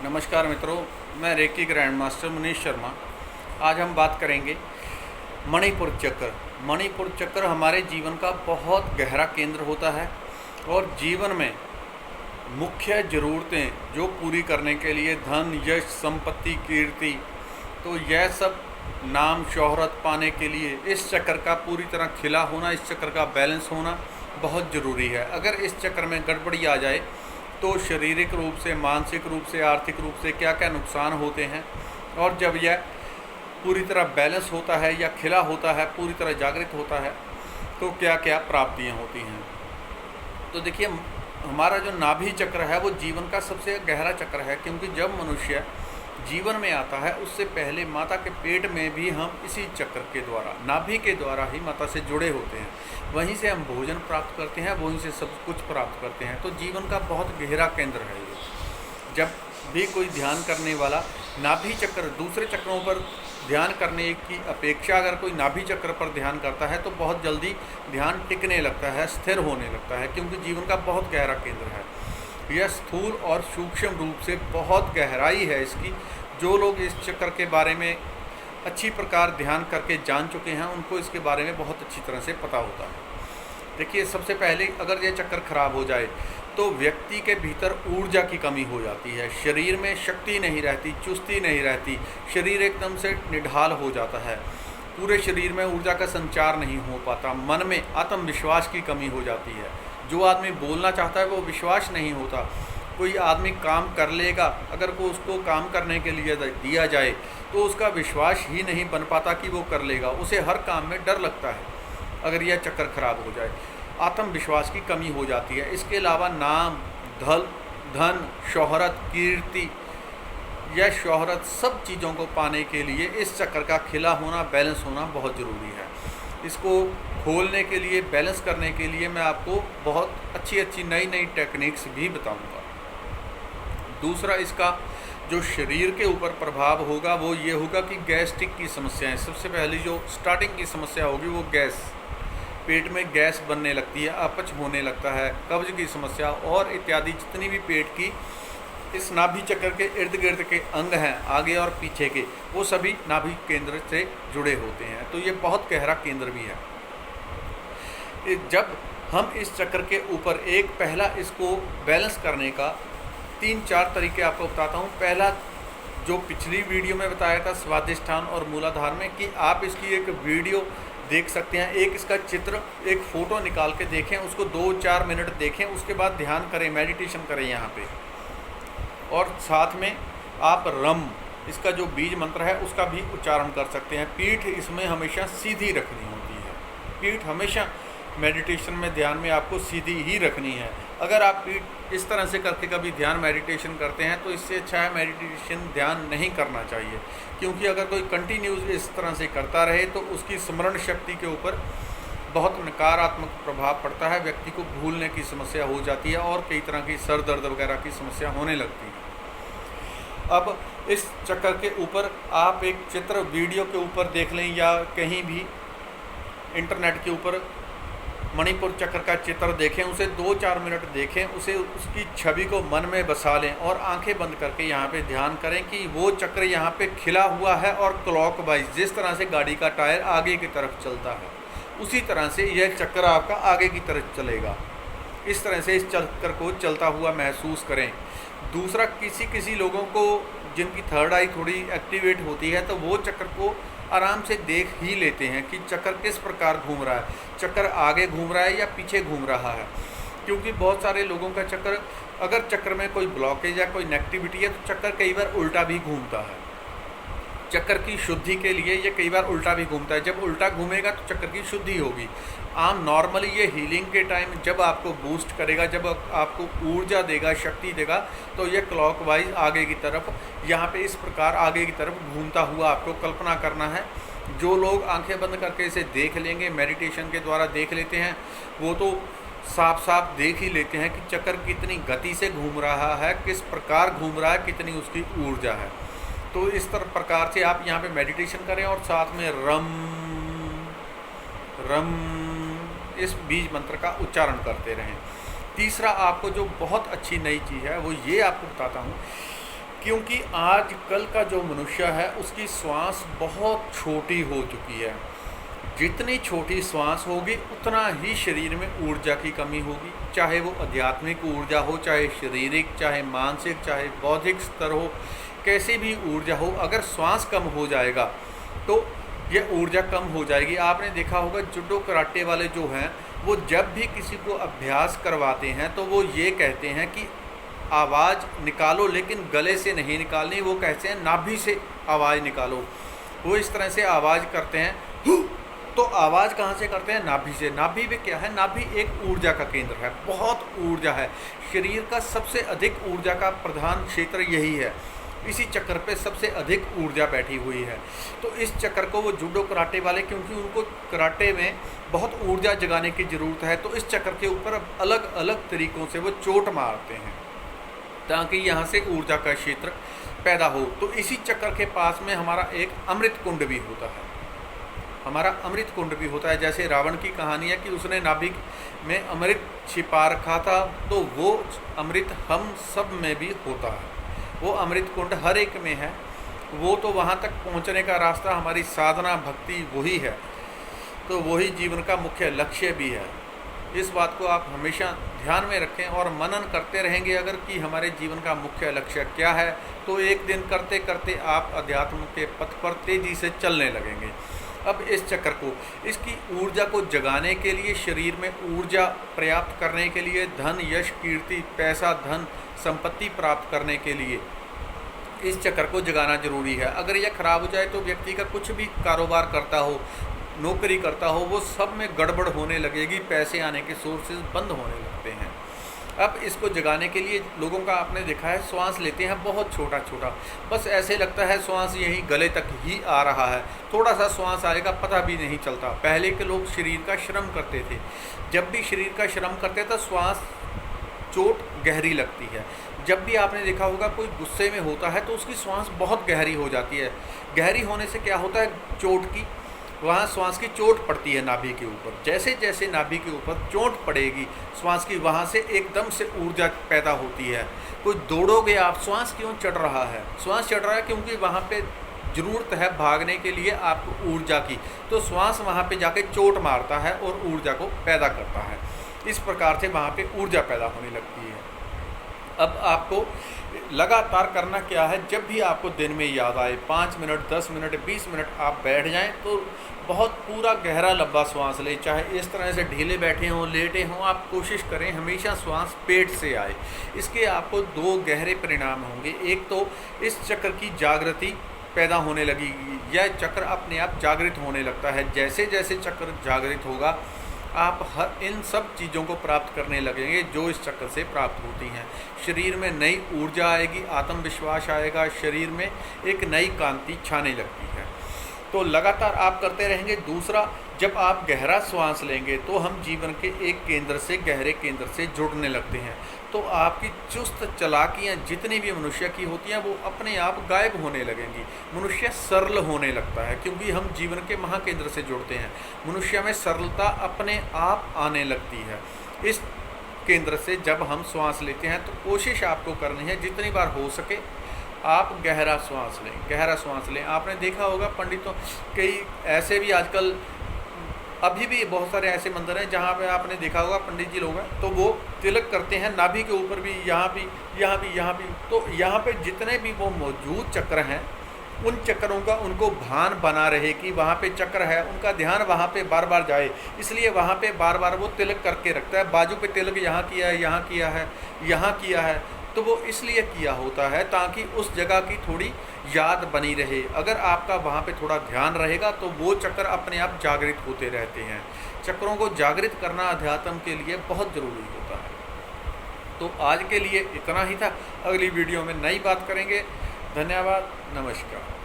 नमस्कार मित्रों, मैं reiki grand master Manish Sharma. आज हम बात करेंगे मणिपुर चक्र। मणिपुर चक्र हमारे जीवन का बहुत गहरा केंद्र होता है और जीवन में मुख्य ज़रूरतें जो पूरी करने के लिए धन, यश, संपत्ति, कीर्ति, तो यह सब नाम शोहरत पाने के लिए इस चक्र का पूरी तरह खिला होना, इस चक्र का बैलेंस होना बहुत ज़रूरी है। अगर इस चक्र में गड़बड़ी आ जाए तो शारीरिक रूप से, मानसिक रूप से, आर्थिक रूप से क्या क्या नुकसान होते हैं, और जब यह पूरी तरह बैलेंस होता है या खिला होता है, पूरी तरह जागृत होता है, तो क्या क्या प्राप्तियां होती हैं। तो देखिए, हमारा जो नाभि चक्र है वो जीवन का सबसे गहरा चक्र है, क्योंकि जब मनुष्य जीवन में आता है उससे पहले माता के पेट में भी हम इसी चक्र के द्वारा, नाभि के द्वारा ही माता से जुड़े होते हैं। वहीं से हम भोजन प्राप्त करते हैं, वहीं से सब कुछ प्राप्त करते हैं। तो जीवन का बहुत गहरा केंद्र है ये। जब भी कोई ध्यान करने वाला नाभि चक्र, दूसरे चक्रों पर ध्यान करने की अपेक्षा अगर कोई नाभि चक्र पर ध्यान करता है तो बहुत जल्दी ध्यान टिकने लगता है, स्थिर होने लगता है, क्योंकि जीवन का बहुत गहरा केंद्र है। यह स्थूल और सूक्ष्म रूप से बहुत गहराई है इसकी। जो लोग इस चक्र के बारे में अच्छी प्रकार ध्यान करके जान चुके हैं, उनको इसके बारे में बहुत अच्छी तरह से पता होता है। देखिए, सबसे पहले अगर ये चक्कर खराब हो जाए तो व्यक्ति के भीतर ऊर्जा की कमी हो जाती है, शरीर में शक्ति नहीं रहती, चुस्ती नहीं रहती, शरीर एकदम से निढाल हो जाता है, पूरे शरीर में ऊर्जा का संचार नहीं हो पाता, मन में आत्मविश्वास की कमी हो जाती है। जो आदमी बोलना चाहता है वो विश्वास नहीं होता। कोई आदमी काम कर लेगा, अगर को उसको काम करने के लिए दिया जाए तो उसका विश्वास ही नहीं बन पाता कि वो कर लेगा, उसे हर काम में डर लगता है। अगर यह चक्कर खराब हो जाए, आत्मविश्वास की कमी हो जाती है। इसके अलावा नाम, धन, शोहरत, कीर्ति, यह शोहरत, सब चीज़ों को पाने के लिए इस चक्र का खिला होना, बैलेंस होना बहुत ज़रूरी है। इसको खोलने के लिए, बैलेंस करने के लिए मैं आपको बहुत अच्छी नई टेक्निक्स भी बताऊंगा। दूसरा, इसका जो शरीर के ऊपर प्रभाव होगा वो ये होगा कि गैस्ट्रिक की समस्याएं। सबसे पहली जो स्टार्टिंग की समस्या होगी वो गैस, पेट में गैस बनने लगती है, अपच होने लगता है, कब्ज की समस्या और इत्यादि जितनी भी पेट की इस नाभि चक्र के इर्द गिर्द के अंग हैं, आगे और पीछे के, वो सभी नाभि केंद्र से जुड़े होते हैं। तो ये बहुत गहरा केंद्र भी है। जब हम इस चक्र के ऊपर एक पहला इसको बैलेंस करने का 3-4 तरीके आपको बताता हूँ। पहला, जो पिछली वीडियो में बताया था स्वादिष्ठान और मूलाधार में, कि आप इसकी एक वीडियो देख सकते हैं, एक इसका चित्र, एक फ़ोटो निकाल के देखें, उसको 2-4 मिनट देखें, उसके बाद ध्यान करें, मेडिटेशन करें यहाँ पे। और साथ में आप रम, इसका जो बीज मंत्र है उसका भी उच्चारण कर सकते हैं। पीठ इसमें हमेशा सीधी रखनी होती है, पीठ हमेशा मेडिटेशन में, ध्यान में आपको सीधी ही रखनी है। अगर आप पीठ इस तरह से करके कभी ध्यान मेडिटेशन करते हैं तो इससे अच्छा है मेडिटेशन ध्यान नहीं करना चाहिए, क्योंकि अगर कोई कंटिन्यूस इस तरह से करता रहे तो उसकी स्मरण शक्ति के ऊपर बहुत नकारात्मक प्रभाव पड़ता है, व्यक्ति को भूलने की समस्या हो जाती है और कई तरह की सर दर्द वगैरह की समस्या होने लगती है। अब इस चक्कर के ऊपर आप एक चित्र वीडियो के ऊपर देख लें या कहीं भी इंटरनेट के ऊपर मणिपुर चक्र का चित्र देखें, उसे 2-4 मिनट देखें, उसे, उसकी छवि को मन में बसा लें और आंखें बंद करके यहाँ पे ध्यान करें कि वो चक्र यहाँ पे खिला हुआ है और क्लॉकवाइज, जिस तरह से गाड़ी का टायर आगे की तरफ चलता है उसी तरह से यह चक्र आपका आगे की तरफ चलेगा। इस तरह से इस चक्र को चलता हुआ महसूस करें। दूसरा, किसी लोगों को जिनकी थर्ड आई थोड़ी एक्टिवेट होती है तो वो चक्र को आराम से देख ही लेते हैं कि चक्र किस प्रकार घूम रहा है, चक्र आगे घूम रहा है या पीछे घूम रहा है। क्योंकि बहुत सारे लोगों का चक्र, अगर चक्र में कोई ब्लॉकेज या कोई नेगेटिविटी है तो चक्र कई बार उल्टा भी घूमता है। चक्र की शुद्धि के लिए ये कई बार उल्टा भी घूमता है। जब उल्टा घूमेगा तो चक्र की शुद्धि होगी। आम नॉर्मली ये हीलिंग के टाइम जब आपको बूस्ट करेगा, जब आपको ऊर्जा देगा, शक्ति देगा, तो ये क्लॉकवाइज आगे की तरफ, यहाँ पे इस प्रकार आगे की तरफ घूमता हुआ आपको कल्पना करना है। जो लोग आंखें बंद करके इसे देख लेंगे, मेडिटेशन के द्वारा देख लेते हैं, वो तो साफ साफ देख ही लेते हैं कि चक्र कितनी गति से घूम रहा है, किस प्रकार घूम रहा है, कितनी उसकी ऊर्जा है। तो इस तरह प्रकार से आप यहाँ पे मेडिटेशन करें और साथ में रम रम इस बीज मंत्र का उच्चारण करते रहें। तीसरा, आपको जो बहुत अच्छी नई चीज़ है वो ये आपको बताता हूँ क्योंकि आज कल का जो मनुष्य है उसकी श्वास बहुत छोटी हो चुकी है। जितनी छोटी श्वास होगी उतना ही शरीर में ऊर्जा की कमी होगी, चाहे वो आध्यात्मिक ऊर्जा हो, चाहे शारीरिक, चाहे मानसिक, चाहे बौद्धिक स्तर हो, कैसी भी ऊर्जा हो। अगर श्वास कम हो जाएगा तो यह ऊर्जा कम हो जाएगी। आपने देखा होगा जुडो कराटे वाले जो हैं वो जब भी किसी को अभ्यास करवाते हैं तो वो ये कहते हैं कि आवाज़ निकालो, लेकिन गले से नहीं निकालनी, वो कहते हैं नाभि से आवाज़ निकालो। वो इस तरह से आवाज़ करते हैं, तो आवाज़ कहाँ से करते हैं? नाभि से। नाभि में क्या है? नाभि एक ऊर्जा का केंद्र है, बहुत ऊर्जा है। शरीर का सबसे अधिक ऊर्जा का प्रधान क्षेत्र यही है, इसी चक्कर पे सबसे अधिक ऊर्जा बैठी हुई है। तो इस चक्कर को वो जूडो कराटे वाले, क्योंकि उनको कराटे में बहुत ऊर्जा जगाने की ज़रूरत है, तो इस चक्कर के ऊपर अलग अलग तरीक़ों से वो चोट मारते हैं ताकि यहाँ से ऊर्जा का क्षेत्र पैदा हो। तो इसी चक्कर के पास में हमारा एक अमृत कुंड भी होता है, हमारा अमृत कुंड भी होता है। जैसे रावण की कहानी है कि उसने नाभि में अमृत छिपा रखा था, तो वो अमृत हम सब में भी होता है। वो अमृत कुंड हर एक में है। वो तो वहाँ तक पहुँचने का रास्ता हमारी साधना भक्ति वही है, तो वही जीवन का मुख्य लक्ष्य भी है। इस बात को आप हमेशा ध्यान में रखें और मनन करते रहेंगे अगर कि हमारे जीवन का मुख्य लक्ष्य क्या है, तो एक दिन करते करते आप अध्यात्म के पथ पर तेज़ी से चलने लगेंगे। अब इस चक्कर को, इसकी ऊर्जा को जगाने के लिए, शरीर में ऊर्जा प्राप्त करने के लिए, धन यश कीर्ति पैसा धन संपत्ति प्राप्त करने के लिए इस चक्कर को जगाना जरूरी है। अगर यह खराब हो जाए तो व्यक्ति का कुछ भी कारोबार करता हो, नौकरी करता हो, वो सब में गड़बड़ होने लगेगी, पैसे आने के सोर्सेज बंद होने लगते हैं। अब इसको जगाने के लिए लोगों का आपने देखा है श्वास लेते हैं बहुत छोटा छोटा, बस ऐसे लगता है श्वास यही गले तक ही आ रहा है, थोड़ा सा श्वास आएगा पता भी नहीं चलता। पहले के लोग शरीर का श्रम करते थे, जब भी शरीर का श्रम करते तो श्वास चोट गहरी लगती है। जब भी आपने देखा होगा कोई गुस्से में होता है तो उसकी श्वास बहुत गहरी हो जाती है। गहरी होने से क्या होता है? चोट की, वहाँ श्वास की चोट पड़ती है नाभि के ऊपर। जैसे जैसे नाभि के ऊपर चोट पड़ेगी श्वास की, वहाँ से एकदम से ऊर्जा पैदा होती है। कोई दौड़ोगे आप, श्वास क्यों चढ़ रहा है? श्वास चढ़ रहा है क्योंकि वहाँ पे ज़रूरत है भागने के लिए आपको ऊर्जा की, तो श्वास वहाँ पे जाके चोट मारता है और ऊर्जा को पैदा करता है। इस प्रकार से वहाँ पे ऊर्जा पैदा होने लगती है। अब आपको लगातार करना क्या है? जब भी आपको दिन में याद आए 5 मिनट 10 मिनट 20 मिनट आप बैठ जाएं तो बहुत पूरा गहरा लंबा श्वास लें। चाहे इस तरह से ढीले बैठे हों लेटे हों, आप कोशिश करें हमेशा श्वास पेट से आए। इसके आपको 2 गहरे परिणाम होंगे। एक तो इस चक्र की जागृति पैदा होने लगेगी, यह चक्र अपने आप जागृत होने लगता है। जैसे जैसे चक्र जागृत होगा आप हर इन सब चीज़ों को प्राप्त करने लगेंगे जो इस चक्र से प्राप्त होती हैं। शरीर में नई ऊर्जा आएगी, आत्मविश्वास आएगा, शरीर में एक नई कांति छाने लगती है। तो लगातार आप करते रहेंगे। दूसरा, जब आप गहरा श्वास लेंगे तो हम जीवन के एक केंद्र से गहरे केंद्र से जुड़ने लगते हैं, तो आपकी चुस्त चालाकियाँ जितनी भी मनुष्य की होती हैं वो अपने आप गायब होने लगेंगी। मनुष्य सरल होने लगता है क्योंकि हम जीवन के महाकेंद्र से जुड़ते हैं। मनुष्य में सरलता अपने आप आने लगती है। इस केंद्र से जब हम श्वास लेते हैं तो कोशिश आपको करनी है जितनी बार हो सके आप गहरा श्वास लें, गहरा श्वास लें। आपने देखा होगा पंडितों, कई ऐसे भी आजकल अभी भी बहुत सारे ऐसे मंदिर हैं जहाँ पे आपने देखा होगा पंडित जी लोग हैं तो वो तिलक करते हैं नाभि के ऊपर भी, यहाँ भी, यहाँ भी, यहाँ भी। तो यहाँ पे जितने भी वो मौजूद चक्र हैं उन चक्रों का उनको भान बना रहे कि वहाँ पे चक्र है, उनका ध्यान वहाँ पे बार बार जाए, इसलिए वहाँ पे बार बार वो तिलक करके रखता है। बाजू पे तिलक यहाँ किया है, यहाँ किया है, यहाँ किया है, तो वो इसलिए किया होता है ताकि उस जगह की थोड़ी याद बनी रहे। अगर आपका वहाँ पे थोड़ा ध्यान रहेगा तो वो चक्र अपने आप जागृत होते रहते हैं। चक्रों को जागृत करना अध्यात्म के लिए बहुत ज़रूरी होता है। तो आज के लिए इतना ही था, अगली वीडियो में नई बात करेंगे। धन्यवाद, नमस्कार।